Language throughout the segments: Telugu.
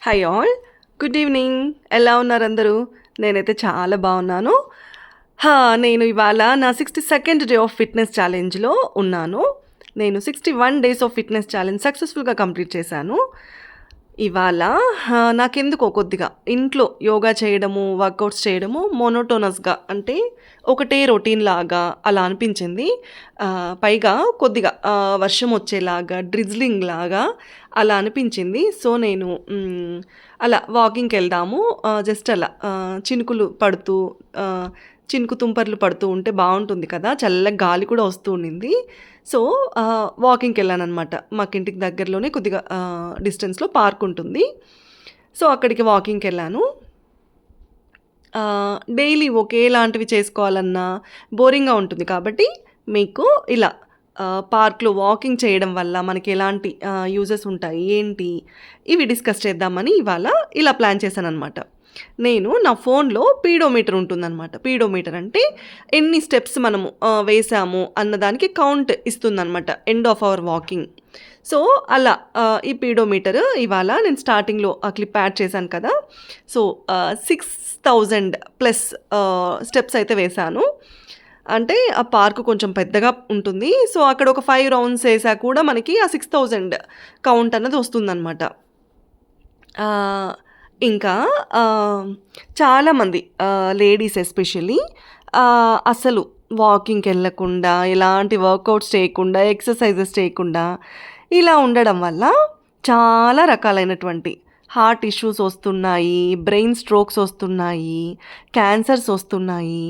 Hi all. Good evening. ఎలా ఉన్నారు అందరూ? నేనైతే చాలా బాగున్నాను. హా! నేను ఇవాళ నా 62nd డే ఆఫ్ ఫిట్‌నెస్ ఛాలెంజ్‌లో ఉన్నాను. నేను 61 డేస్ ఆఫ్ ఫిట్‌నెస్ ఛాలెంజ్ సక్సెస్‌ఫుల్‌గా కంప్లీట్ చేశాను. ఇవాళ నాకెందుకో కొద్దిగా ఇంట్లో యోగా చేయడము, వర్కౌట్స్ చేయడము మోనోటోనస్‌గా అంటే ఒకటే రొటీన్‌లాగా అలా అనిపించింది. పైగా కొద్దిగా వర్షం వచ్చేలాగా, డ్రిజ్లింగ్‌లాగా అలా అనిపించింది. సో, నేను అలా వాకింగ్‌కెళ్దాము జస్ట్ అలా చినుకులు పడుతూ ఆహ్, చినుకు తుంపర్లు పడుతూ ఉంటే బావుంటుంది కదా! చల్లగా గాలి కూడా వస్తూ ఉండింది. సో, వాకింగ్‌కెళ్ళాననమాట. మాకింటికి దగ్గరలోనే కొద్దిగా డిస్టెన్స్‌లో పార్క్ ఉంటుంది. సో, అక్కడికి వాకింగ్‌కెళ్ళాను. డైలీ ఒకేలాంటివి చేసుకోవాలన్నా బోరింగ్‌గా ఉంటుంది కాబట్టి మీకు ఇలా పార్క్‌లో వాకింగ్ చేయడం వల్ల మనకి ఎలాంటి యూజెస్ ఉంటాయి, ఏంటి ఇవి డిస్కస్ చేద్దామని ఇవాళ ఇలా ప్లాన్ చేశాననమాట. నేను నా ఫోన్‌లో పీడోమీటర్ ఉంటుందనమాట. పీడోమీటర్ అంటే ఎన్ని స్టెప్స్ మనము వేశాము అన్నదానికి కౌంట్ ఇస్తుందనమాట end of our walking. So, అలా ఈ పీడోమీటర్ ఇవాళ నేను స్టార్టింగ్‌లో ఆ క్లిప్ యాడ్ చేశాను కదా! సో, 6000 ప్లస్ స్టెప్స్ అయితే వేశాను. అంటే ఆ పార్క్ కొంచెం పెద్దగా ఉంటుంది. సో, అక్కడ ఒక 5 రౌండ్స్ ఏసా కూడా మనకి ఆ 6000 కౌంట్ అన్నది వస్తుందనమాట. ఆహ్, ఇంకా ఆహ్, చాలామంది లేడీస్ ఎస్పెషల్లీ అసలు వాకింగ్‌కెళ్ళకుండా, ఎలాంటి వర్కౌట్స్ చేయకుండా, ఎక్సర్‌సైజెస్ చేయకుండా ఇలా ఉండడం వల్ల చాలా రకాలైనటువంటి హార్ట్ ఇష్యూస్ వస్తున్నాయి, బ్రెయిన్ స్ట్రోక్స్ వస్తున్నాయి, క్యాన్సర్స్ వస్తున్నాయి.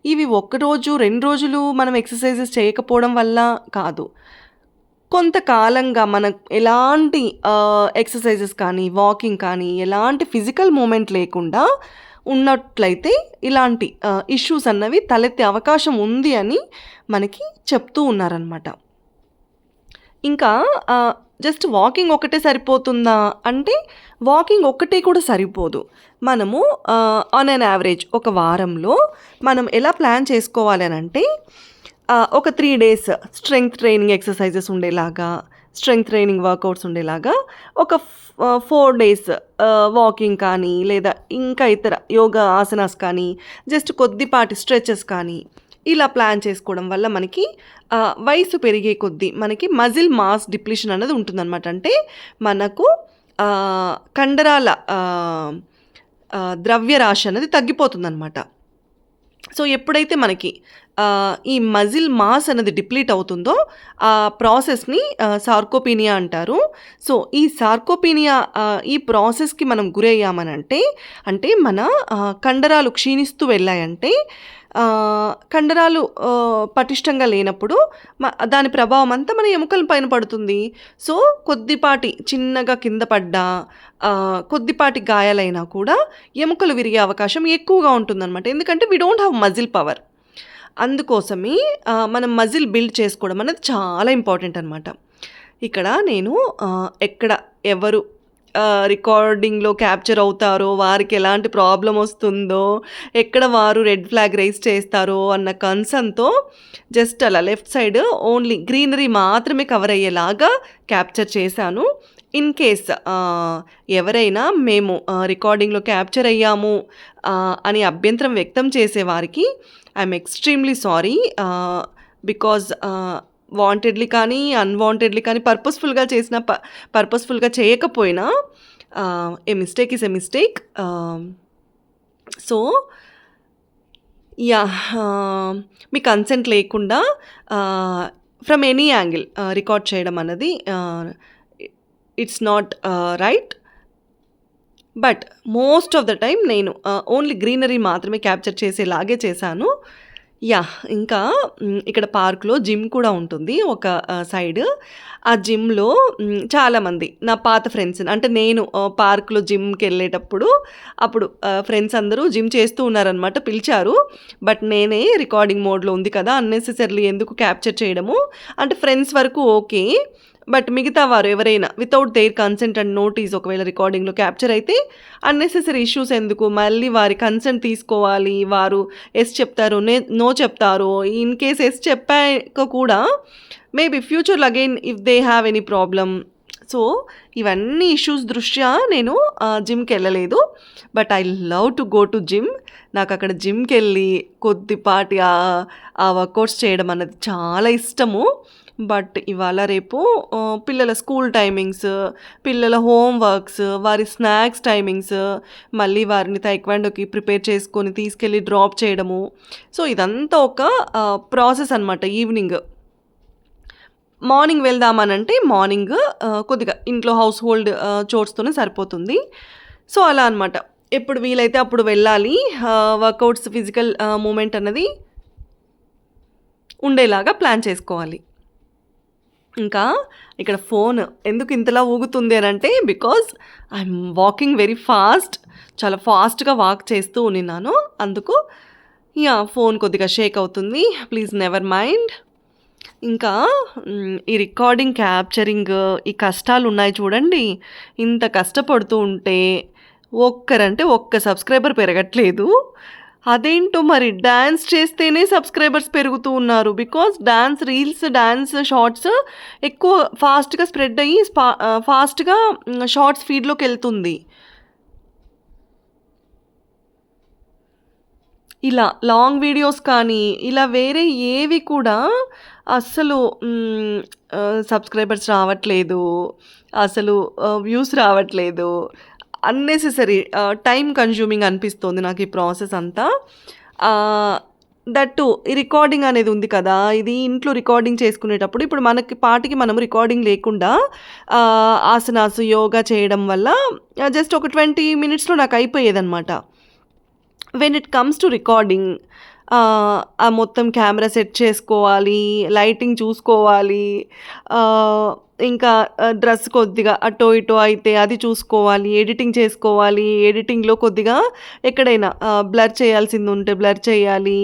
ఇవి ఒక్కరోజు, 2 రోజులు మనం ఎక్సర్‌సైజెస్ చేయకపోవడం వల్ల కాదు. కొంతకాలంగా మనం ఎలాంటి ఎక్సర్‌సైజెస్ కానీ, వాకింగ్ కానీ, ఎలాంటి ఫిజికల్ మూవ్‌మెంట్ లేకుండా ఉన్నట్లయితే ఇలాంటి ఇష్యూస్ అన్నవి తలెత్తే అవకాశం ఉంది అని మనకి చెప్తూ ఉన్నారనమాట. ఇంకా జస్ట్ వాకింగ్ ఒక్కటే సరిపోతుందా అంటే, వాకింగ్ ఒక్కటే కూడా సరిపోదు. మనము ఆన్ యాన్ యావరేజ్ ఒక వారంలో మనం ఎలా ప్లాన్ చేసుకోవాలి అనంటే, ఒక 3 డేస్ స్ట్రెంగ్త్ ట్రైనింగ్ ఎక్సర్‌సైజెస్ ఉండేలాగా, స్ట్రెంగ్త్ ట్రైనింగ్ వర్కౌట్స్ ఉండేలాగా, ఒక 4 డేస్ వాకింగ్ కానీ, లేదా ఇంకా ఇతర యోగా ఆసనాస్ కానీ, జస్ట్ కొద్దిపాటి స్ట్రెచెస్ కానీ, ఇలా ప్లాన్ చేసుకోవడం వల్ల మనకి వయసు పెరిగే కొద్దీ మనకి మజిల్ మాస్ డిప్లీషన్ అనేది ఉంటుందనమాట. అంటే మనకు కండరాల ద్రవ్యరాశి అనేది తగ్గిపోతుందనమాట. సో, ఎప్పుడైతే మనకి ఈ మజిల్ మాస్ అనేది డిప్లీట్ అవుతుందో ఆ ప్రాసెస్‌ని సార్కోపీనియా అంటారు. సో, ఈ సార్కోపీనియా ఈ ప్రాసెస్‌కి మనం గురయ్యామనంటే, అంటే మన కండరాలు క్షీణిస్తూ వెళ్ళాయంటే, కండరాలు పటిష్టంగా లేనప్పుడు దాని ప్రభావం అంతా మన ఎముకల పైన పడుతుంది. సో, కొద్దిపాటి చిన్నగా కింద పడ్డా, కొద్దిపాటి గాయాలైనా కూడా ఎముకలు విరిగే అవకాశం ఎక్కువగా ఉంటుందనమాట. ఎందుకంటే we don't have muscle power. అందుకోసమే మనం మజిల్ బిల్డ్ చేసుకోవడం అనేది చాలా ఇంపార్టెంట్ అనమాట. ఇక్కడ నేను ఎక్కడ ఎవరు రికార్డింగ్‌లో క్యాప్చర్ అవుతారో, వారికి ఎలాంటి ప్రాబ్లమ్ వస్తుందో, ఎక్కడ వారు రెడ్ ఫ్లాగ్ రైజ్ చేస్తారో అన్న కన్సర్న్‌తో జస్ట్ అలా లెఫ్ట్ సైడ్ ఓన్లీ గ్రీనరీ మాత్రమే కవర్ అయ్యేలాగా క్యాప్చర్ చేశాను. ఇన్ కేస్ ఎవరైనా మేము రికార్డింగ్‌లో క్యాప్చర్ అయ్యాము అని అభ్యంతరం వ్యక్తం చేసేవారికి I'm extremely sorry. Because wantedly కానీ, అన్‌వాంటెడ్‌లీ కానీ, పర్పస్‌ఫుల్‌గా చేసినా, పర్పస్‌ఫుల్‌గా చేయకపోయినా a mistake is a mistake. So, yeah! మీ కన్సెంట్ లేకుండా ఫ్రమ్ ఎనీ యాంగిల్ రికార్డ్ చేయడం అన్నది it's not right. But most of the time నేను ఓన్లీ గ్రీనరీ మాత్రమే క్యాప్చర్ చేసేలాగే చేశాను. యాహ్! ఇంకా ఇక్కడ పార్క్‌లో జిమ్ కూడా ఉంటుంది ఒక సైడ్. ఆ జిమ్‌లో చాలామంది నా పాత ఫ్రెండ్స్ అంటే నేను పార్క్‌లో జిమ్‌కెళ్ళేటప్పుడు అప్పుడు ఫ్రెండ్స్ అందరూ జిమ్ చేస్తూ ఉన్నారనమాట. పిలిచారు. బట్ నేనే రికార్డింగ్ మోడ్‌లో ఉంది కదా! అన్నెసెసరీలీ ఎందుకు క్యాప్చర్ చేయడము అంటే ఫ్రెండ్స్ వరకు ఓకే. బట్ మిగతా వారు ఎవరైనా without their consent and notice ఒకవేళ రికార్డింగ్‌లో క్యాప్చర్ అయితే అన్నెసెసరీ ఇష్యూస్ ఎందుకు? మళ్ళీ వారి కన్సెంట్ తీసుకోవాలి. వారు యెస్ చెప్తారో, నో చెప్తారో, ఇన్ కేస్ యెస్ చెప్పాక కూడా మేబీ ఫ్యూచర్‌లో again if they have any problem. So, ఇవన్నీ ఇష్యూస్ దృష్ట్యా నేను జిమ్‌కెళ్ళలేదు. But I love to go to gym. నాకక్కడ జిమ్‌కెళ్ళి కొద్దిపాటి ఆ వర్కౌట్స్ చేయడం అన్నది చాలా ఇష్టము. బట్ ఇవాళ రేపు పిల్లల స్కూల్ టైమింగ్స్, పిల్లల హోమ్ వర్క్స్, వారి స్నాక్స్ టైమింగ్స్, మళ్ళీ వారిని తైక్వాండోకి ప్రిపేర్ చేసుకొని తీసుకెళ్ళి డ్రాప్ చేయడము. సో, ఇదంతా ఒక ప్రాసెస్ అనమాట ఈవినింగ్. మార్నింగ్ వెళ్దామనంటే మార్నింగ్ కొద్దిగా ఇంట్లో హౌస్ హోల్డ్ చోర్స్తోనే సరిపోతుంది. సో, అలా అనమాట. ఎప్పుడు వీలైతే అప్పుడు వెళ్ళాలి. వర్కౌట్స్, ఫిజికల్ మూవ్‌మెంట్ అన్నది ఉండేలాగా ప్లాన్ చేసుకోవాలి. ఇంకా ఇక్కడ ఫోన్ ఎందుకు ఇంతలా ఊగుతుంది అనంటే, because I'm walking very fast. చాలా ఫాస్ట్‌గా వాక్ చేస్తూ ఉండిన్నాను. అందుకు ఫోన్ కొద్దిగా షేక్ అవుతుంది. Please never mind. ఇంకా ఈ రికార్డింగ్, క్యాప్చరింగ్, ఈ కష్టాలున్నాయి చూడండి. ఇంత కష్టపడుతూ ఉంటే ఒక్కరంటే ఒక్క సబ్స్క్రైబర్ పెరగట్లేదు. అదేంటో మరి డాన్స్ చేస్తేనే సబ్స్క్రైబర్స్ పెరుగుతూ ఉన్నారు. Because dance reels, dance shorts ఎక్కువ ఫాస్ట్‌గా స్ప్రెడ్ అయ్యి ఫాస్ట్‌గా షార్ట్స్ ఫీడ్‌లోకెళ్తుంది. ఇలా లాంగ్ వీడియోస్ కానీ, ఇలా వేరే ఏవి కూడా అస్సలు సబ్స్క్రైబర్స్ రావట్లేదు. అసలు వ్యూస్ రావట్లేదు. అన్నెసెసరీ టైమ్ కన్జ్యూమింగ్ అనిపిస్తోంది నాకు ఈ ప్రాసెస్ అంతా. దట్ టూ ఈ రికార్డింగ్ అనేది ఉంది కదా! ఇది ఇంట్లో రికార్డింగ్ చేసుకునేటప్పుడు ఇప్పుడు మనకి పాటికి మనం రికార్డింగ్ లేకుండా ఆసనాస్, యోగా చేయడం వల్ల జస్ట్ ఒక 20 మినిట్స్‌లో నాకు అయిపోయేదనమాట. When it comes to recording ఆ మొత్తం కెమెరా సెట్ చేసుకోవాలి, లైటింగ్ చూసుకోవాలి, ఇంకా డ్రెస్ కొద్దిగా అటో ఇటో అయితే అది చూసుకోవాలి, ఎడిటింగ్ చేసుకోవాలి. ఎడిటింగ్‌లో కొద్దిగా ఎక్కడైనా బ్లర్ చేయాల్సింది ఉంటే బ్లర్ చేయాలి.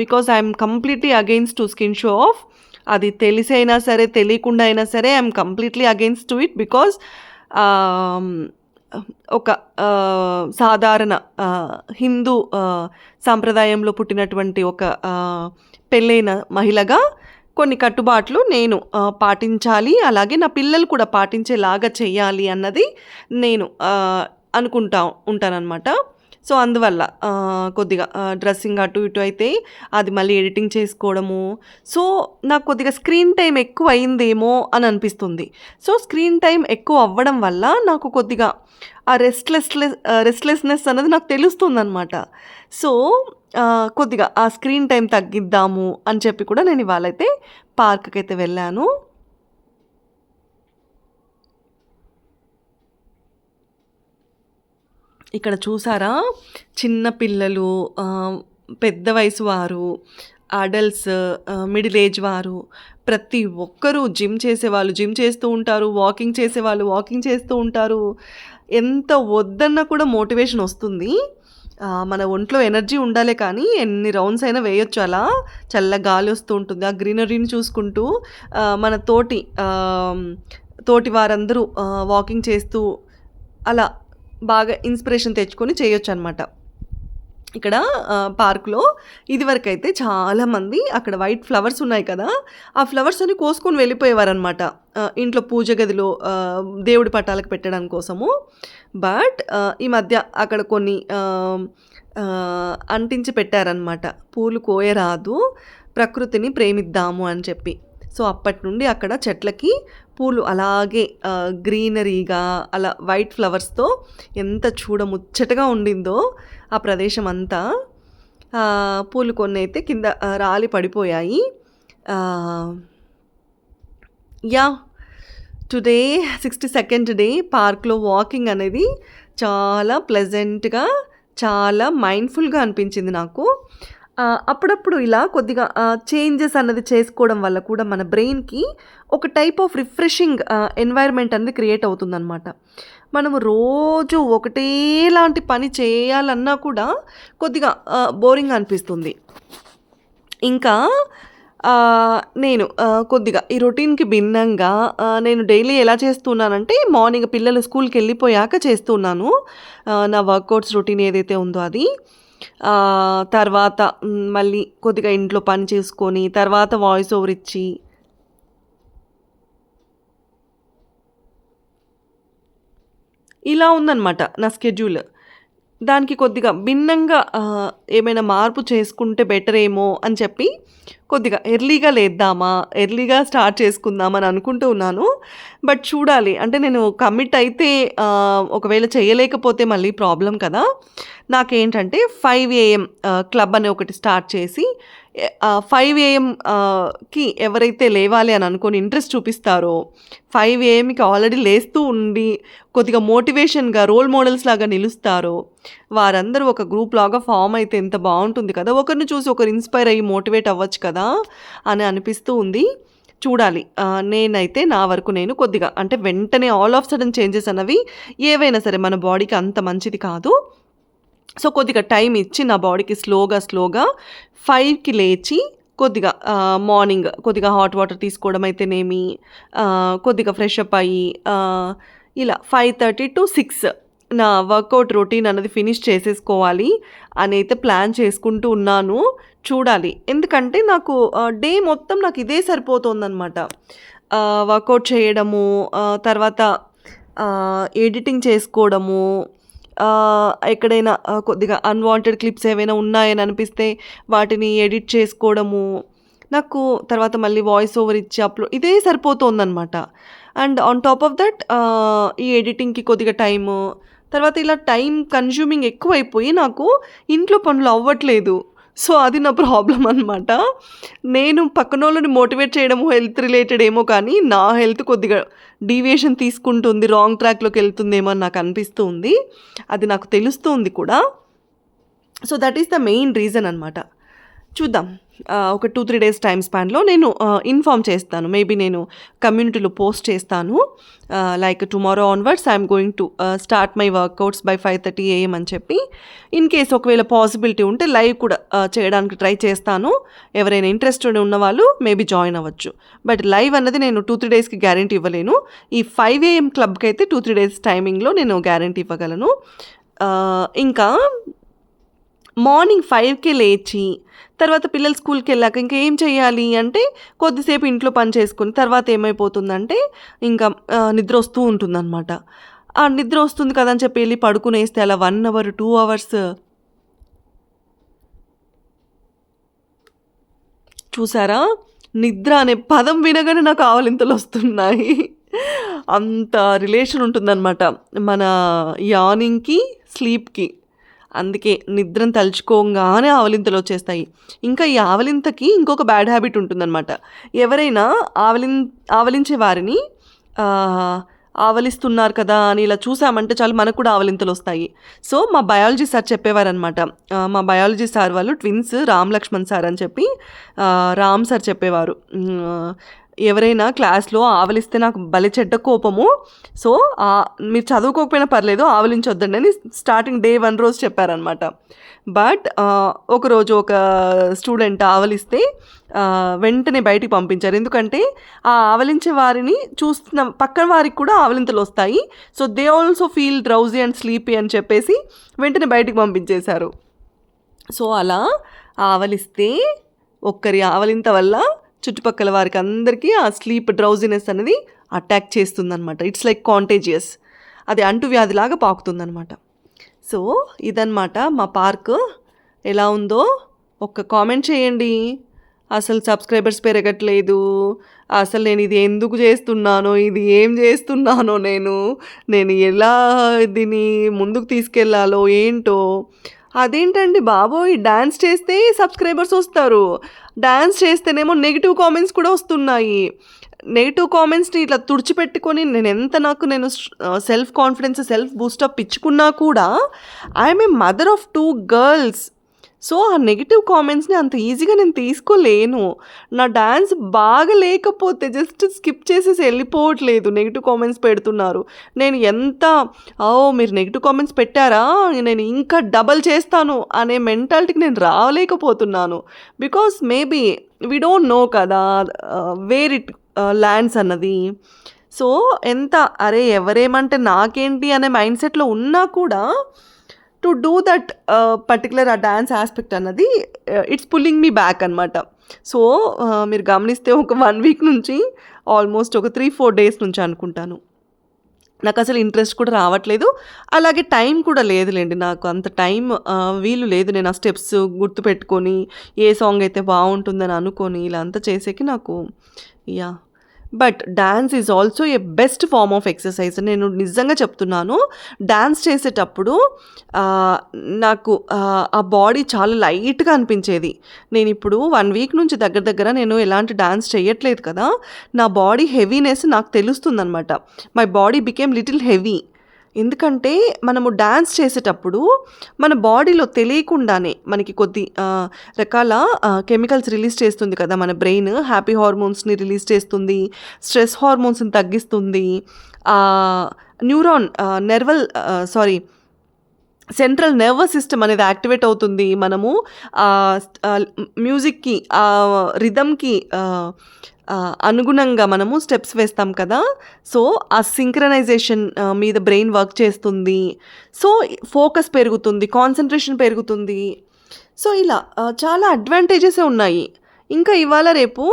Because I'm completely against to skin show off. అది తెలిసి అయినా సరే, తెలియకుండా అయినా సరే I'm completely against to it. Because ఒక సాధారణ హిందూ సాంప్రదాయంలో పుట్టినటువంటి ఒక పెళ్ళైన మహిళగా కొన్ని కట్టుబాట్లు నేను పాటించాలి. అలాగే నా పిల్లలు కూడా పాటించేలాగా చేయాలి అన్నది నేను అనుకుంటా ఉంటాననమాట. సో, అందువల్ల కొద్దిగా డ్రెస్సింగ్ అటు ఇటు అయితే అది మళ్ళీ ఎడిటింగ్ చేసుకోవడము. సో, నాకు కొద్దిగా స్క్రీన్ టైమ్ ఎక్కువ అయిందేమో అని అనిపిస్తుంది. సో, స్క్రీన్ టైమ్ ఎక్కువ అవ్వడం వల్ల నాకు కొద్దిగా ఆ రెస్ట్‌లెస్‌నెస్ అన్నది నాకు తెలుస్తుందనమాట. సో, కొద్దిగా ఆ స్క్రీన్ టైమ్ తగ్గిద్దాము అని చెప్పి కూడా నేను ఇవాళైతే పార్క్‌కైతే వెళ్ళాను. ఇక్కడ చూసారా? చిన్న పిల్లలు, పెద్ద వయసు వారు, అడల్ట్స్, మిడిల్ ఏజ్ వారు, ప్రతి ఒక్కరూ జిమ్ చేసేవాళ్ళు జిమ్ చేస్తూ ఉంటారు. వాకింగ్ చేసేవాళ్ళు వాకింగ్ చేస్తూ ఉంటారు. ఎంత వద్దన్నా కూడా మోటివేషన్ వస్తుంది. మన ఒంట్లో ఎనర్జీ ఉండాలే కానీ ఎన్ని రౌండ్స్ అయినా వేయొచ్చు అలా. చల్ల గాలి వస్తూ ఉంటుంది. ఆ గ్రీనరీని చూసుకుంటూ మన తోటి వారందరూ వాకింగ్ చేస్తూ అలా బాగా ఇన్స్పిరేషన్ తెచ్చుకొని చేయొచ్చనమాట. ఇక్కడ పార్క్‌లో ఇదివరకైతే చాలామంది అక్కడ వైట్ ఫ్లవర్స్ ఉన్నాయి కదా! ఆ ఫ్లవర్స్ అన్ని కోసుకొని వెళ్ళిపోయేవారనమాట. ఇంట్లో పూజ గదిలో దేవుడి పటాలకు పెట్టడం కోసము. బట్ ఈ మధ్య అక్కడ కొన్ని అంటించి పెట్టారనమాట. పూలు కోయరాదు, ప్రకృతిని ప్రేమిద్దాము అని చెప్పి. సో, అప్పటి నుండి అక్కడ చెట్లకి పూలు అలాగే గ్రీనరీగా అలా వైట్ ఫ్లవర్స్‌తో ఎంత చూడముచ్చటగా ఉండిందో ఆ ప్రదేశం అంతా. పూలు కొన్నైతే కింద రాలి పడిపోయాయి. యాహ్! టుడే 62nd డే పార్క్‌లో వాకింగ్ అనేది చాలా ప్లెజెంట్‌గా, చాలా మైండ్‌ఫుల్‌గా అనిపించింది నాకు. అప్పుడప్పుడు ఇలా కొద్దిగా చేంజెస్ అన్నది చేసుకోవడం వల్ల కూడా మన బ్రెయిన్‌కి ఒక టైప్ ఆఫ్ రిఫ్రెషింగ్ ఎన్వైర్న్‌మెంట్ అనేది క్రియేట్ అవుతుందనమాట. మనము రోజు ఒకటేలాంటి పని చేయాలన్నా కూడా కొద్దిగా బోరింగ్ అనిపిస్తుంది. ఇంకా నేను కొద్దిగా ఈ రొటీన్‌కి భిన్నంగా నేను డైలీ ఎలా చేస్తున్నానంటే మార్నింగ్ పిల్లలు స్కూల్‌కెళ్ళిపోయాక చేస్తున్నాను. నా వర్కౌట్స్ రొటీన్ ఏదైతే ఉందో అది. తర్వాత మళ్ళీ కొద్దిగా ఇంట్లో పని చేసుకొని, తర్వాత వాయిస్ ఓవర్ ఇచ్చి ఇలా ఉందనమాట నా స్కెడ్యూల్. దానికి కొద్దిగా భిన్నంగా ఏమైనా మార్పు చేసుకుంటే బెటరేమో అని చెప్పి కొద్దిగా ఎర్లీగా లేద్దామా, ఎర్లీగా స్టార్ట్ చేసుకుందామని అనుకుంటూ ఉన్నాను. బట్ చూడాలి. అంటే నేను కమిట్ అయితే ఒకవేళ చేయలేకపోతే మళ్ళీ ప్రాబ్లమ్ కదా! నాకేంటంటే 5 AM క్లబ్ అనే ఒకటి స్టార్ట్ చేసి 5 AM కి ఎవరైతే లేవాలి అని అనుకోని ఇంట్రెస్ట్ చూపిస్తారో, 5 AMకి ఆల్రెడీ లేస్తూ ఉండి కొద్దిగా మోటివేషన్‌గా రోల్ మోడల్స్ లాగా నిలుస్తారో, వారందరూ ఒక గ్రూప్ లాగా ఫార్మ్ అయితే ఎంత బావుంటుంది కదా! ఒకరిని చూసి ఒకరు ఇన్‌స్పైర్ అయ్యి మోటివేట్ అవ్వచ్చు కదా! అని అనిపిస్తూ ఉంది. చూడాలి. నేనైతే నా వరకు నేను కొద్దిగా అంటే వెంటనే ఆల్ ఆఫ్ సడెన్ చేంజెస్ అన్నవి ఏవైనా సరే మన బాడీకి అంత మంచిది కాదు. సో, కొద్దిగా టైం ఇచ్చి నా బాడీకి స్లోగా 5కి లేచి కొద్దిగా మార్నింగ్ కొద్దిగా హాట్ వాటర్ తీసుకోవడం అయితేనేమి, కొద్దిగా ఫ్రెష్ అప్ అయ్యి ఇలా 5:30-6 నా వర్కౌట్ రొటీన్ అన్నది ఫినిష్ చేసేసుకోవాలి అని అయితే ప్లాన్ చేసుకుంటూ ఉన్నాను. చూడాలి. ఎందుకంటే నాకు డే మొత్తం నాకు ఇదే సరిపోతుందనమాట. వర్కౌట్ చేయడము, తర్వాత ఎడిటింగ్ చేసుకోవడము, ఎక్కడైనా కొద్దిగా అన్‌వాంటెడ్ క్లిప్స్ ఏవైనా ఉన్నాయని అనిపిస్తే వాటిని ఎడిట్ చేసుకోవడము, నాకు తర్వాత మళ్ళీ వాయిస్ ఓవర్ ఇచ్చి ఇదే సరిపోతోందనమాట. And on top of that ఈ ఎడిటింగ్‌కి కొద్దిగా టైము, తర్వాత ఇలా టైం కన్జ్యూమింగ్ ఎక్కువైపోయి నాకు ఇంట్లో పనులు అవ్వట్లేదు. సో, అది నా ప్రాబ్లమ్ అనమాట. నేను పక్కనోళ్ళని మోటివేట్ చేయడము హెల్త్ రిలేటెడ్ ఏమో కానీ, నా హెల్త్ కొద్దిగా డీవియేషన్ తీసుకుంటుంది. రాంగ్ ట్రాక్‌లోకి వెళ్తుందేమో అని నాకు అనిపిస్తూ ఉంది. అది నాకు తెలుస్తూ ఉంది కూడా. So, that is the main reason అనమాట. చూద్దాం. ఒక 2-3 డేస్ టైమ్ స్పాన్‌లో నేను ఇన్ఫార్మ్ చేస్తాను. మేబీ నేను కమ్యూనిటీలో పోస్ట్ చేస్తాను. Like tomorrow onwards I'm going to start my workouts by 5:30 AM అని చెప్పి. ఇన్ కేస్ ఒకవేళ పాసిబిలిటీ ఉంటే లైవ్ కూడా చేయడానికి ట్రై చేస్తాను. ఎవరైనా ఇంట్రెస్టెడ్ ఉన్నవాళ్ళు మేబీ జాయిన్ అవ్వచ్చు. బట్ లైవ్ అన్నది నేను 2-3 డేస్‌కి గ్యారంటీ ఇవ్వలేను. ఈ 5 AM క్లబ్‌కైతే 2-3 డేస్ టైమింగ్‌లో నేను గ్యారంటీ ఇవ్వగలను. ఇంకా మార్నింగ్ 5కే లేచి, తర్వాత పిల్లలు స్కూల్‌కెళ్ళాక ఇంకా ఏం చేయాలి అంటే, కొద్దిసేపు ఇంట్లో పని చేసుకొని, తర్వాత ఏమైపోతుందంటే, ఇంకా నిద్రొస్తూ ఉంటుందనమాట. ఆ నిద్ర వస్తుంది కదా అని చెప్పి ఎళ్లి పడుకునేస్తే అలా 1 అవర్, 2 అవర్స్ చూసారా? నిద్ర అనే పదం వినగానే నాకు ఆవలింతలొస్తున్నాయి. అంత రిలేషన్ ఉంటుందనమాట మన యార్నింగ్‌కి, స్లీప్‌కి. అందుకే నిద్రను తలుచుకోంగానే ఆవలింతలొచ్చేస్తాయి. ఇంకా ఈ ఆవలింతకి ఇంకొక బ్యాడ్ హ్యాబిట్ ఉంటుందనమాట. ఎవరైనా ఆవలించే వారిని ఆవలిస్తున్నారు కదా అని ఇలా చూసామంటే చాలు మనకు కూడా ఆవలింతలొస్తాయి. సో, మా బయాలజీ సార్ చెప్పేవారనమాట. మా బయాలజీ సార్ వాళ్ళు ట్విన్స్ రామ్ లక్ష్మణ్ సార్ అని చెప్పి రామ్ సార్ చెప్పేవారు. ఎవరైనా క్లాస్‌లో ఆవలిస్తే నాకు భలే చెడ్డ కోపము. సో, మీరు చదువుకోకపోయినా పర్లేదు ఆవలించొద్దండి అని స్టార్టింగ్ డే 1 రోజు చెప్పారనమాట. బట్ ఒకరోజు ఒక స్టూడెంట్ ఆవలిస్తే వెంటనే బయటికి పంపించారు. ఎందుకంటే ఆ ఆవలించే వారిని చూస్తున్న పక్కన వారికి కూడా ఆవలింతలొస్తాయి. So, they also feel drowsy and sleepy అని చెప్పేసి వెంటనే బయటికి పంపించేశారు. సో, అలా ఆవలిస్తే ఒక్కరి ఆవలింత వల్ల చుట్టుపక్కల వారికి అందరికీ ఆ స్లీప్ డ్రౌజినెస్ అనేది అటాక్ చేస్తుందనమాట. It's like contagious. అది అంటువ్యాధిలాగా పాకుతుందనమాట. సో, ఇదనమాట మా పార్క్. ఎలా ఉందో ఒక్క కామెంట్ చేయండి. అసలు సబ్స్క్రైబర్స్ పెరగట్లేదు, అసలు నేను ఇది ఎందుకు చేస్తున్నానో, ఇది ఏం చేస్తున్నానో, నేను ఎలా దీన్ని ముందుకు తీసుకెళ్లాలో ఏంటో. అదేంటండి బాబోయ్! డాన్స్ చేస్తే సబ్స్క్రైబర్స్ వస్తారు, డాన్స్ చేస్తేనేమో నెగిటివ్ కామెంట్స్ కూడా వస్తున్నాయి. నెగిటివ్ కామెంట్స్ని ఇట్లా తుడిచిపెట్టుకొని నేను సెల్ఫ్ కాన్ఫిడెన్స్, సెల్ఫ్ బూస్టప్ ఇచ్చుకున్నా కూడా I'm a mother of 2 girls. So, ఆ నెగిటివ్ కామెంట్స్ని అంత ఈజీగా నేను తీసుకోలేను. నా డాన్స్ బాగా లేకపోతే జస్ట్ స్కిప్ చేసేసి వెళ్ళిపోవట్లేదు, నెగిటివ్ కామెంట్స్ పెడుతున్నారు. నేను మీరు నెగిటివ్ కామెంట్స్ పెట్టారా, నేను ఇంకా డబల్ చేస్తాను అనే మెంటాలిటీకి నేను రాలేకపోతున్నాను. Because maybe we don't know కదా వేర్ ఇట్ ల్యాండ్స్ అన్నది. సో, అరే ఎవరేమంటే నాకేంటి అనే మైండ్ సెట్లో ఉన్నా కూడా టు డూ దట్ పర్టికులర్ ఆ డాన్స్ ఆస్పెక్ట్ అన్నది ఇట్స్ పుల్లింగ్ మీ బ్యాక్ అనమాట. సో, మీరు గమనిస్తే ఒక 1 వీక్ నుంచి ఆల్మోస్ట్ ఒక 3-4 డేస్ నుంచి అనుకుంటాను నాకసలు ఇంట్రెస్ట్ కూడా రావట్లేదు. అలాగే టైం కూడా లేదులెండి. నాకు అంత టైం వీలు లేదు. నేను ఆ స్టెప్స్ గుర్తుపెట్టుకొని, ఏ సాంగ్ అయితే బావుంటుందని అనుకోని, ఇలా అంతా చేసేకి నాకు yeah! But dance is also a best form of exercise. నేను నిజంగా చెప్తున్నాను. డాన్స్ చేసేటప్పుడు ఆహ్, నాకు ఆ బాడీ చాలా లైట్‌గా అనిపించేది. నేనిప్పుడు 1 వీక్ నుంచి దగ్గర దగ్గర నేను ఎలాంటి డాన్స్ చెయ్యట్లేదు కదా! నా బాడీ హెవీనెస్ నాకు తెలుస్తుందనమాట. My body became little heavy. ఎందుకంటే మనము డాన్స్ చేసేటప్పుడు మన బాడీలో తెలియకుండానే మనకి కొద్ది రకాల కెమికల్స్ రిలీజ్ చేస్తుంది కదా మన బ్రెయిన్. హ్యాపీ హార్మోన్స్‌ని రిలీజ్ చేస్తుంది. స్ట్రెస్ హార్మోన్స్‌ని తగ్గిస్తుంది. Neuron neural sorry central nervous system అనేది యాక్టివేట్ అవుతుంది. మనము మ్యూజిక్‌కి రిథమ్‌కి అనుగుణంగా మనము స్టెప్స్ వేస్తాం కదా! సో, ఆ సింక్రనైజేషన్ మీద బ్రెయిన్ వర్క్ చేస్తుంది. సో, ఫోకస్ పెరుగుతుంది. కాన్సంట్రేషన్ పెరుగుతుంది. సో, ఇలా చాలా అడ్వాంటేజెసే ఉన్నాయి. ఇంకా ఇవాళ రేపు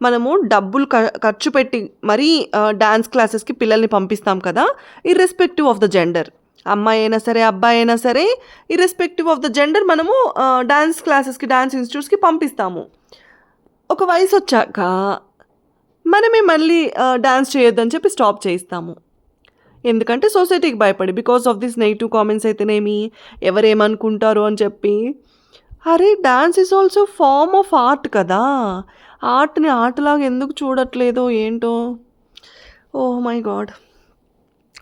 మనము డబ్బులు ఖర్చు పెట్టి మరీ డాన్స్ క్లాసెస్‌కి పిల్లల్ని పంపిస్తాం కదా! Irrespective of the gender. అమ్మాయైనా సరే, అబ్బాయైనా సరే ఇర్రెస్పెక్టివ్ ఆఫ్ ద జెండర్ మనము డాన్స్ క్లాసెస్‌కి, డాన్స్ ఇన్‌స్టిట్యూట్స్‌కి పంపిస్తాము. ఒక వయసొచ్చాక మనమే మళ్ళీ డాన్స్ చేయొద్దని చెప్పి స్టాప్ చేయిస్తాము. ఎందుకంటే సొసైటీకి భయపడి. Because of this negative comments అయితేనేమి, ఎవరేమనుకుంటారో అని చెప్పి. అరే! Dance is also form of art కదా! ఆర్ట్‌ని ఆర్ట్‌లాగా ఎందుకు చూడట్లేదో ఏంటో! Oh my God!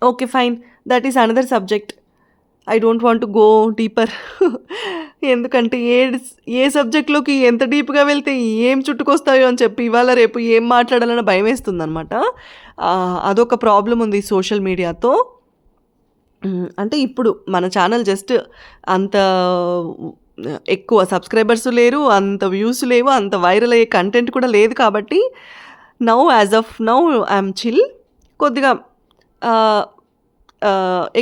Okay. Fine. That is another subject. I don't want to go deeper. ఎందుకంటే ఏ సబ్జెక్ట్‌లోకి ఎంత డీప్‌గా వెళ్తే ఏం చుట్టుకొస్తాయో అని చెప్పి ఇవాళ రేపు ఏం మాట్లాడాలన్న భయమేస్తుందనమాట. అదొక ప్రాబ్లమ్ ఉంది సోషల్ మీడియాతో. అంటే ఇప్పుడు మన ఛానల్ జస్ట్ అంత ఎక్కువ సబ్స్క్రైబర్స్ లేరు, అంత వ్యూస్ లేవు, అంత వైరల్ అయ్యే కంటెంట్ కూడా లేదు కాబట్టి as of now I'm chill. కొద్దిగా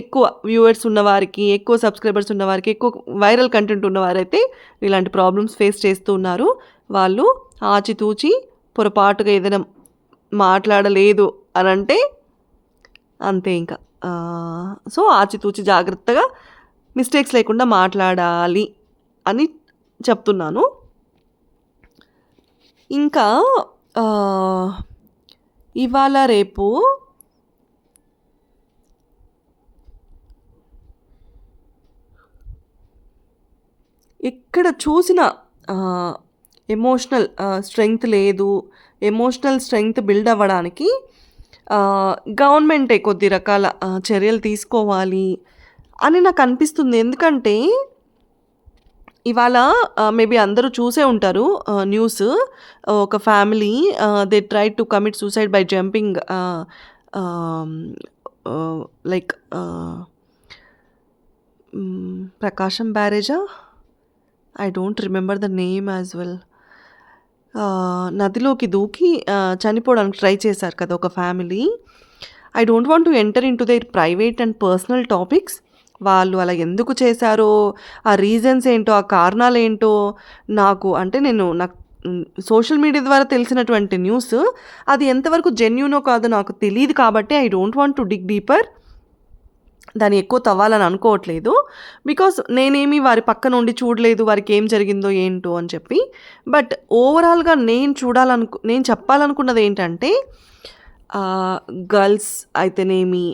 ఎక్కువ వ్యూవర్స్ ఉన్నవారికి, ఎక్కువ సబ్స్క్రైబర్స్ ఉన్నవారికి, ఎక్కువ వైరల్ కంటెంట్ ఉన్నవారైతే ఇలాంటి ప్రాబ్లమ్స్ ఫేస్ చేస్తూ ఉన్నారు. వాళ్ళు ఆచితూచి పొరపాటుగా ఏదైనా మాట్లాడలేదు అనంటే అంతే ఇంకా. సో, ఆచితూచి జాగ్రత్తగా మిస్టేక్స్ లేకుండా మాట్లాడాలి అని చెప్తున్నాను. ఇంకా ఇవాళ రేపు ఎక్కడ చూసినా ఎమోషనల్ స్ట్రెంగ్త్ లేదు. ఎమోషనల్ స్ట్రెంగ్త్ బిల్డ్ అవ్వడానికి గవర్నమెంటే కొద్ది రకాల చర్యలు తీసుకోవాలి అని నాకు అనిపిస్తుంది. ఎందుకంటే ఇవాళ మేబీ అందరూ చూసే ఉంటారు న్యూస్. ఒక family they tried to commit suicide by jumping like Prakasam బ్యారేజా? I don't remember the name as well. నదిలోకి దూకి చనిపోవడానికి ట్రై చేశారు కదా ఒక family. I don't want to enter into their private and personal topics. వాళ్ళు అలా ఎందుకు చేశారో, ఆ రీజన్స్ ఏంటో, ఆ కారణాలేంటో నాకు సోషల్ మీడియా ద్వారా తెలిసినటువంటి న్యూస్ అది ఎంతవరకు జెన్యూనో కాదో నాకు తెలీదు కాబట్టి I don't want to dig deeper. దాన్ని ఎక్కువ తవ్వాలని అనుకోవట్లేదు. బికాస్ నేనేమి వారి పక్కన ఉండి చూడలేదు వారికి ఏం జరిగిందో ఏంటో అని చెప్పి. బట్ ఓవరాల్‌గా నేను చెప్పాలనుకున్నది ఏంటంటే గర్ల్స్ అయితేనేమి,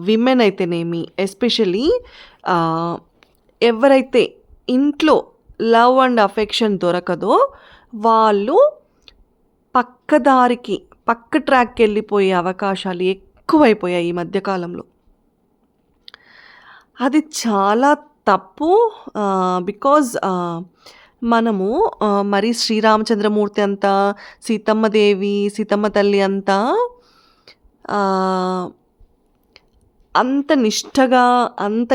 విమెన్ అయితేనేమి, ఎస్పెషల్లీ ఎవరైతే ఇంట్లో లవ్ అండ్ అఫెక్షన్ దొరకదో వాళ్ళు పక్క ట్రాక్‌కి వెళ్ళిపోయే అవకాశాలు ఎక్కువైపోయాయి ఈ మధ్య కాలంలో. అది చాలా తప్పు. బికాజ్ మనము మరి శ్రీరామచంద్రమూర్తి అంత, సీతమ్మ తల్లి అంత అంత నిష్టగా, అంత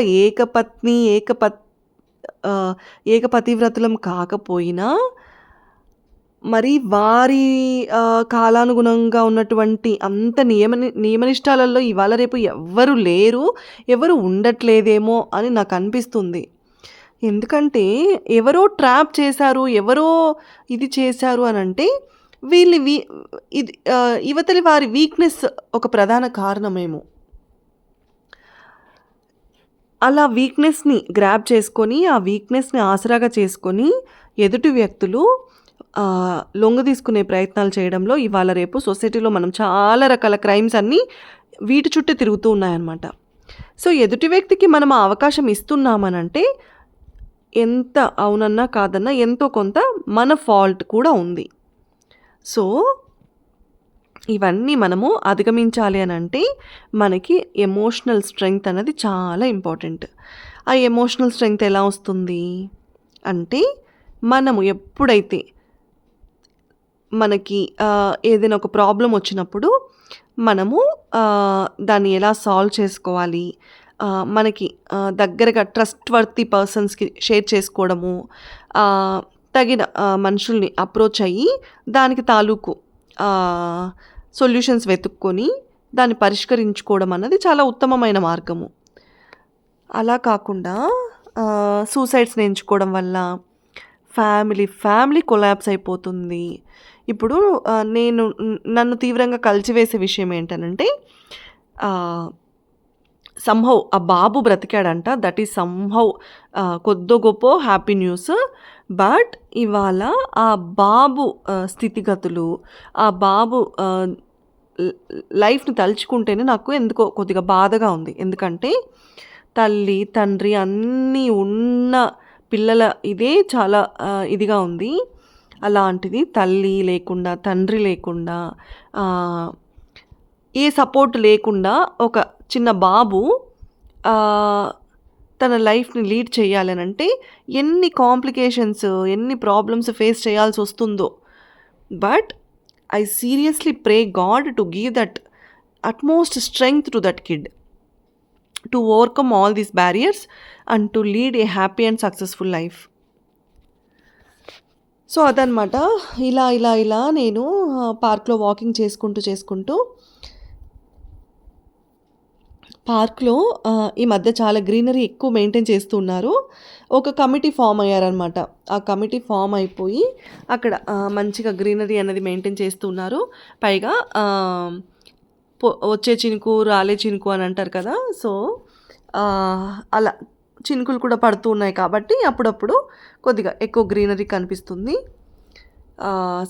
ఏకపతివ్రతులం కాకపోయినా మరి వారి కాలానుగుణంగా ఉన్నటువంటి అంత నియమనిష్టాలలో ఇవాళ రేపు ఎవ్వరు లేరు. ఎవరు ఉండట్లేదేమో అని నాకు అనిపిస్తుంది. ఎందుకంటే ఎవరో ట్రాప్ చేశారు, ఎవరో ఇది చేశారు అనంటే ఇది ఇవతలి వారి వీక్‌నెస్ ఒక ప్రధాన కారణమేమో. అలా వీక్‌నెస్‌ని గ్రాబ్ చేసుకొని, ఆ వీక్‌నెస్‌ని ఆసరాగా చేసుకొని, ఎదుటి వ్యక్తులు లొంగదీసుకునే ప్రయత్నాలు చేయడంలో ఇవాళ రేపు సొసైటీలో మనం చాలా రకాల క్రైమ్స్ అన్నీ వీటి చుట్టే తిరుగుతూ ఉన్నాయన్నమాట. సో, ఎదుటి వ్యక్తికి మనం ఆ అవకాశం ఇస్తున్నామనంటే, ఎంత అవునన్నా, కాదన్నా ఎంతో కొంత మన ఫాల్ట్ కూడా ఉంది. సో, ఇవన్నీ మనము అధిగమించాలి అనంటే, మనకి ఎమోషనల్ స్ట్రెంగ్త్ అనేది చాలా ఇంపార్టెంట్. ఆ ఎమోషనల్ స్ట్రెంగ్త్ ఎలా వస్తుంది? అంటే, మనము ఎప్పుడైతే మనకి ఏదైనా ఒక ప్రాబ్లమ్ వచ్చినప్పుడు, మనము దాన్ని ఎలా సాల్వ్ చేసుకోవాలి, మనకి దగ్గరగా ట్రస్ట్ వర్తీ పర్సన్స్‌కి షేర్ చేసుకోవడము, ఆహ్, తగిన మనుషుల్ని అప్రోచ్ అయ్యి, దానికి తాలూకు ఆహ్, సొల్యూషన్స్ వెతుక్కొని, దాన్ని పరిష్కరించుకోవడం అన్నది చాలా ఉత్తమమైన మార్గము. అలా కాకుండా సూసైడ్స్‌ని ఎంచుకోవడం వల్ల ఫ్యామిలీ కొలాప్స్ అయిపోతుంది. ఇప్పుడు నన్ను తీవ్రంగా కలిచివేసే విషయం ఏంటనంటే, ఆహ్, సంహౌ ఆ బాబు బ్రతికాడంట. దట్ ఈజ్ సంహౌ కొద్దో గొప్పో హ్యాపీ న్యూస్. బట్ ఇవాళ ఆ బాబు స్థితిగతులు, ఆ బాబు ల్ లైఫ్‌ని తలుచుకుంటేనే నాకు ఎందుకో కొద్దిగా బాధగా ఉంది. ఎందుకంటే తల్లి, తండ్రి అన్నీ ఉన్న పిల్లల ఇదే చాలా ఇదిగా ఉంది. అలాంటిది తల్లి లేకుండా, తండ్రి లేకుండా, ఆహ్, ఏ సపోర్ట్ లేకుండా ఒక చిన్న బాబు ఆహ్, తన లైఫ్‌ని లీడ్ చేయాలనంటే ఎన్ని కాంప్లికేషన్స్, ఎన్ని ప్రాబ్లమ్స్ ఫేస్ చేయాల్సొస్తుందో. But I seriously pray god to give that utmost strength to that kid. To overcome all these barriers and to lead a happy and successful life. So, అదనమాట. ఇలా నేను పార్క్‌లో వాకింగ్ చేసుకుంటూ పార్క్‌లో ఈ మధ్య చాలా గ్రీనరీ ఎక్కువ మెయింటైన్ చేస్తూ ఉన్నారు. ఒక కమిటీ ఫార్మ్ అయ్యారనమాట. ఆ కమిటీ ఫార్మ్ అయిపోయి అక్కడ మంచిగా గ్రీనరీ అనేది మెయింటైన్ చేస్తూ ఉన్నారు. పైగా వచ్చే చినుకు, రాలే చినుకు అని అంటారు కదా! సో, అలా చినుకులు కూడా పడుతూ ఉన్నాయి కాబట్టి అప్పుడప్పుడు కొద్దిగా ఎక్కువ గ్రీనరీ కనిపిస్తుంది.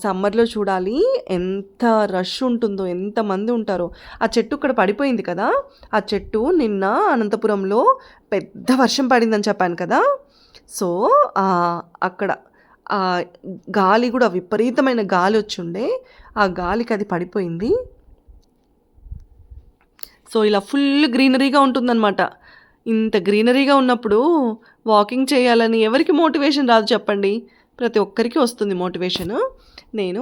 సమ్మర్‌లో చూడాలి ఎంత రష్ ఉంటుందో, ఎంతమంది ఉంటారో. ఆ చెట్టు ఇక్కడ పడిపోయింది కదా! ఆ చెట్టు నిన్న అనంతపురంలో పెద్ద వర్షం పడిందని చెప్పాను కదా! సో, అక్కడ ఆహ్, గాలి గూడా విపరీతమైన గాలొచ్చుండే. ఆ గాలికి అది పడిపోయింది. సో, ఇలా ఫుల్ గ్రీనరీగా ఉంటుందనమాట. ఇంత గ్రీనరీగా ఉన్నప్పుడు వాకింగ్ చేయాలని ఎవరికి మోటివేషన్ రాదు చెప్పండి? ప్రతి ఒక్కరికి వస్తుంది మోటివేషను. నేను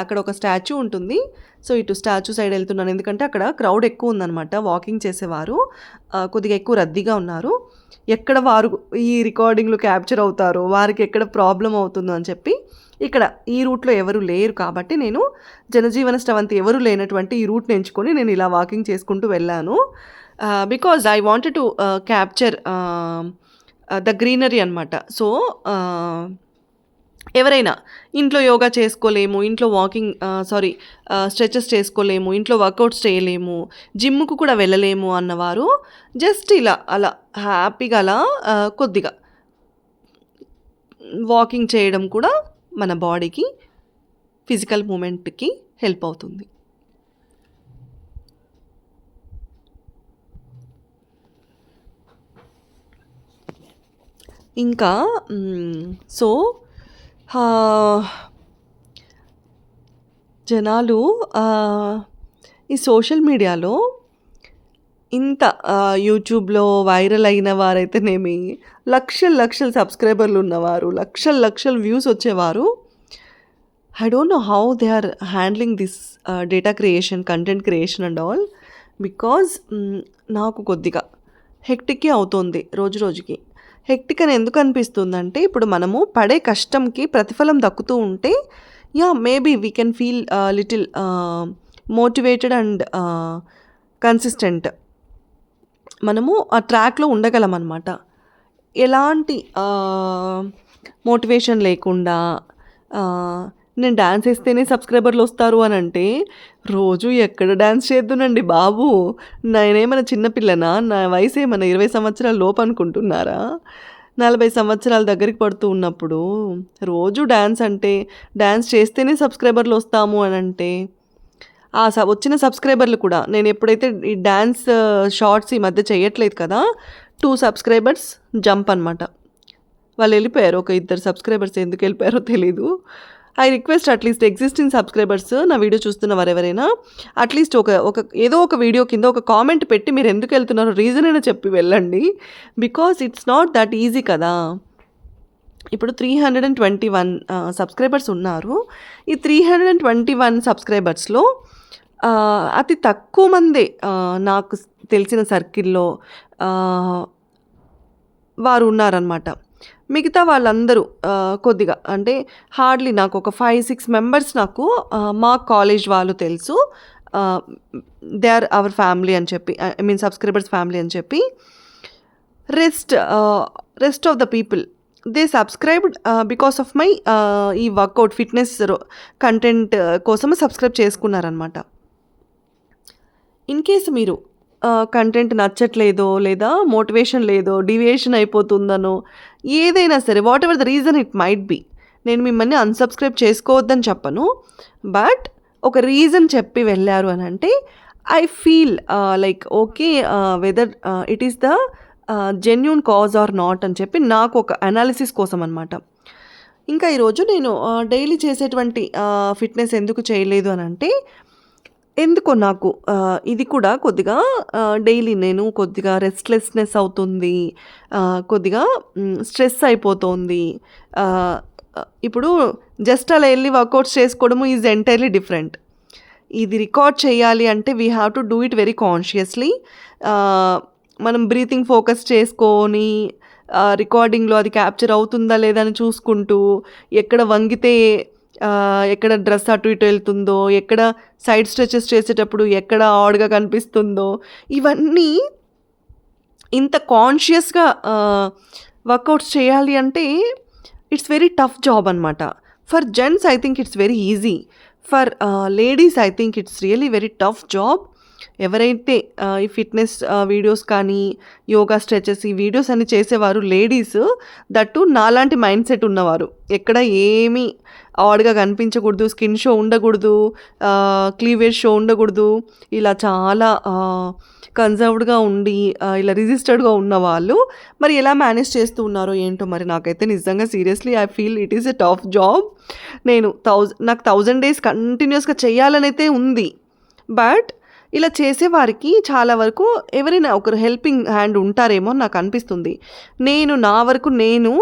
అక్కడ ఒక స్టాచ్యూ ఉంటుంది. సో, ఇటు స్టాచ్యూ సైడ్ ఎళ్తున్నాను. ఎందుకంటే అక్కడ క్రౌడ్ ఎక్కువుందనమాట. వాకింగ్ చేసేవారు కొద్దిగా ఎక్కువ రద్దీగా ఉన్నారు. ఎక్కడ వారు ఈ రికార్డింగ్‌లో క్యాప్చర్ అవుతారో, వారికి ఎక్కడ ప్రాబ్లమ్ అవుతుందో అని చెప్పి, ఇక్కడ ఈ రూట్‌లో ఎవరు లేరు కాబట్టి నేను జనజీవన స్రవంతి ఎవరు లేనటువంటి ఈ రూట్‌ని ఎంచుకొని నేను ఇలా వాకింగ్ చేసుకుంటూ వెళ్ళాను. Because I wanted to capture the greenery అనమాట. సో, ఎవరైనా ఇంట్లో యోగా చేసుకోలేము, ఇంట్లో వాకింగ్ స్ట్రెచెస్ చేసుకోలేము, ఇంట్లో వర్కౌట్స్ చేయలేము, జిమ్‌కు కూడా వెళ్ళలేము అన్నవారు జస్ట్ అలా హ్యాపీగా అలా కొద్దిగా వాకింగ్ చేయడం కూడా మన బాడీకి, ఫిజికల్ మూవ్‌మెంట్‌కి హెల్ప్ అవుతుంది. ఇంకా సో, ఆహ్, జనాలు ఈ సోషల్ మీడియాలో ఇంత యూట్యూబ్‌లో వైరల్ అయిన వారైతేనేమి, లక్షల సబ్స్క్రైబర్లు ఉన్నవారు, లక్షల వ్యూస్ వచ్చేవారు. I don't know how they are handling this data creation, content creation and all. Because నాకు కొద్దిగా హెక్టిక్కే అవుతోంది రోజుకి. హెక్టిక్ అని ఎందుకు అనిపిస్తుందంటే, ఇప్పుడు మనము పడే కష్టంకి ప్రతిఫలం దక్కుతూ ఉంటే, maybe we can feel little motivated and consistent. మనము ఆ ట్రాక్‌లో ఉండగలమనమాట. ఎలాంటి మోటివేషన్ లేకుండా నేను డాన్స్ ఏస్తేనే సబ్స్క్రైబర్‌లొస్తారు అనంటే, రోజు ఎక్కడ డాన్స్ చేద్దునండి బాబు! నేనేమన్నా చిన్న పిల్లనా? నా వయసేమన్నా 20 సంవత్సరాల లోపనుకుంటున్నారా? 40 సంవత్సరాల దగ్గరికి పడుతూ ఉన్నప్పుడు, రోజు డాన్స్ అంటే, డాన్స్ చేస్తేనే సబ్స్క్రైబర్‌లొస్తాము అనంటే, వచ్చిన సబ్స్క్రైబర్లు కూడా నేనెప్పుడైతే ఈ డాన్స్ షార్ట్స్ ఈ మధ్య చేయట్లేదు కదా! 2 సబ్స్క్రైబర్స్ జంప్ అనమాట. వాళ్ళెళ్ళిపోయారు. ఒక ఇద్దరు సబ్స్క్రైబర్స్ ఎందుకెళ్ళిపోయారో తెలీదు. I request at least existing subscribers నా వీడియో చూస్తున్న వారెవరైనా అట్‌లీస్ట్ ఏదో ఒక వీడియో కింద ఒక కామెంట్ పెట్టి మీరెందుకెళ్తున్నారో రీజన్ అయినా చెప్పి వెళ్ళండి. Because it's not that easy కదా! ఇప్పుడు 321 సబ్స్క్రైబర్స్ ఉన్నారు. ఈ 321 సబ్స్క్రైబర్స్‌లో అతి తక్కువ మందే నాకు తెలిసిన సర్కిల్‌లో ఆహ్, వారు ఉన్నారనమాట. మిగతా వాళ్ళందరూ కొద్దిగా అంటే హార్డ్‌లీ నాకొక 5, 6 మెంబర్స్ నాకు మా కాలేజ్ వాళ్ళు తెలుసు. ఆహ్, దే ఆర్ అవర్ ఫ్యామిలీ అని చెప్పి ఐ మీన్ సబ్స్క్రైబర్స్ ఫ్యామిలీ అని చెప్పి. Rest of the people they subscribed because of my ఈ వర్కౌట్ ఫిట్‌నెస్ కంటెంట్ కోసం సబ్స్క్రైబ్ చేసుకున్నారనమాట. ఇన్ కేస్ మీరు కంటెంట్ నచ్చట్లేదో, లేదా మోటివేషన్ లేదో, డీవియేషన్ అయిపోతుందనో, ఏదైనా సరే whatever the reason it might be. నేను మిమ్మల్ని అన్‌సబ్స్క్రైబ్ చేసుకోవద్దని చెప్పను. బట్ ఒక రీజన్ చెప్పి వెళ్లారు అనంటే I feel like okay whether it is the genuine cause or not అని చెప్పి నాకు ఒక అనాలిసిస్ కోసం అనమాట. ఇంకా ఈరోజు నేను డైలీ చేసేటువంటి ఫిట్‌నెస్ ఎందుకు చేయలేదు అనంటే, ఎందుకో నాకు ఇది కూడా కొద్దిగా డైలీ నేను కొద్దిగా రెస్ట్‌లెస్‌నెస్ అవుతుంది. కొద్దిగా స్ట్రెస్ అయిపోతోంది. ఆహ్, ఇప్పుడు జస్ట్ అలా ఎళ్లి వర్కౌట్స్ చేసుకోవడము ఈజ్ ఎంటైర్‌లీ డిఫరెంట్. ఇది రికార్డ్ చేయాలి అంటే we have to do it very consciously. ఆహ్, మనం బ్రీతింగ్ ఫోకస్ చేసుకొని రికార్డింగ్‌లో అది క్యాప్చర్ అవుతుందా లేదా అని చూసుకుంటూ, ఎక్కడ వంగితే ఎక్కడ డ్రెస్ అటు ఇటు వెళ్తుందో, ఎక్కడ సైడ్ స్ట్రెచెస్ చేసేటప్పుడు ఎక్కడ ఆడ్‌గా కనిపిస్తుందో, ఇవన్నీ ఇంత కాన్షియస్‌గా వర్కౌట్స్ చేయాలి అంటే ఇట్స్ వెరీ టఫ్ జాబ్ అనమాట. For gents I think it's very easy. For ladies I think it's really very tough job. ఎవరైతే ఈ ఫిట్‌నెస్ వీడియోస్ కానీ, యోగా స్ట్రెచెస్ ఈ వీడియోస్ అన్ని చేసేవారు లేడీస్, దట్టు నాలాంటి మైండ్ సెట్ ఉన్నవారు. ఎక్కడ ఏమీ ఆడ్‌గా కనిపించకూడదు, స్కిన్ షో ఉండకూడదు, క్లీవేజ్ షో ఉండకూడదు. ఇలా చాలా కన్జర్వ్డ్‌గా ఉండి ఇలా రిజిస్టర్డ్‌గా ఉన్నవాళ్ళు మరి ఎలా మేనేజ్ చేస్తూ ఉన్నారో ఏంటో మరి నాకైతే నిజంగా seriously I feel it is a tough job. నాకు 1000 డేస్ కంటిన్యూయస్‌గా చేయాలనైతే ఉంది. బట్ ఇలా చేసేవారికి చాలా వరకు ఎవరైనా ఒకరు హెల్పింగ్ హ్యాండ్ ఉంటారేమో అని నాకు అనిపిస్తుంది. నా వరకు నేను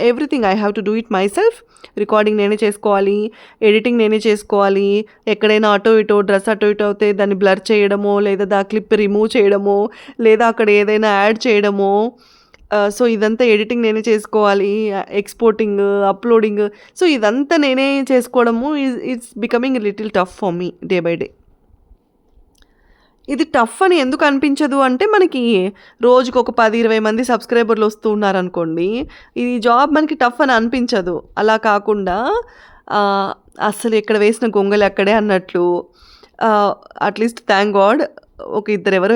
everything I have to do it my self. Recording నేనే చేసుకోవాలి, ఎడిటింగ్ నేనే చేసుకోవాలి. ఎక్కడైనా అటో ఇటో డ్రెస్ అటో ఇటో అవుతే దాన్ని బ్లర్ చేయడమో, లేదా క్లిప్ రిమూవ్ చేయడమో, లేదా అక్కడ ఏదైనా యాడ్ చేయడమో, సో ఇదంతా ఎడిటింగ్ నేనే చేసుకోవాలి. ఎక్స్‌పోర్టింగ్, అప్‌లోడింగ్, సో ఇదంతా నేనే చేసుకోవడము it's becoming little tough for me day by day. ఇది టఫ్ అని ఎందుకు అనిపించదు అంటే, మనకి రోజుకొక 10, 20 మంది సబ్స్క్రైబర్లు వస్తూ ఉన్నారనుకోండి, ఈ జాబ్ మనకి టఫ్ అని అనిపించదు. అలా కాకుండా ఆహ్, అస్సలు ఎక్కడ వేసిన గొంగలి అక్కడే అన్నట్లు, అట్‌లీస్ట్ థాంక్ గాడ్ ఒక ఇద్దరెవరో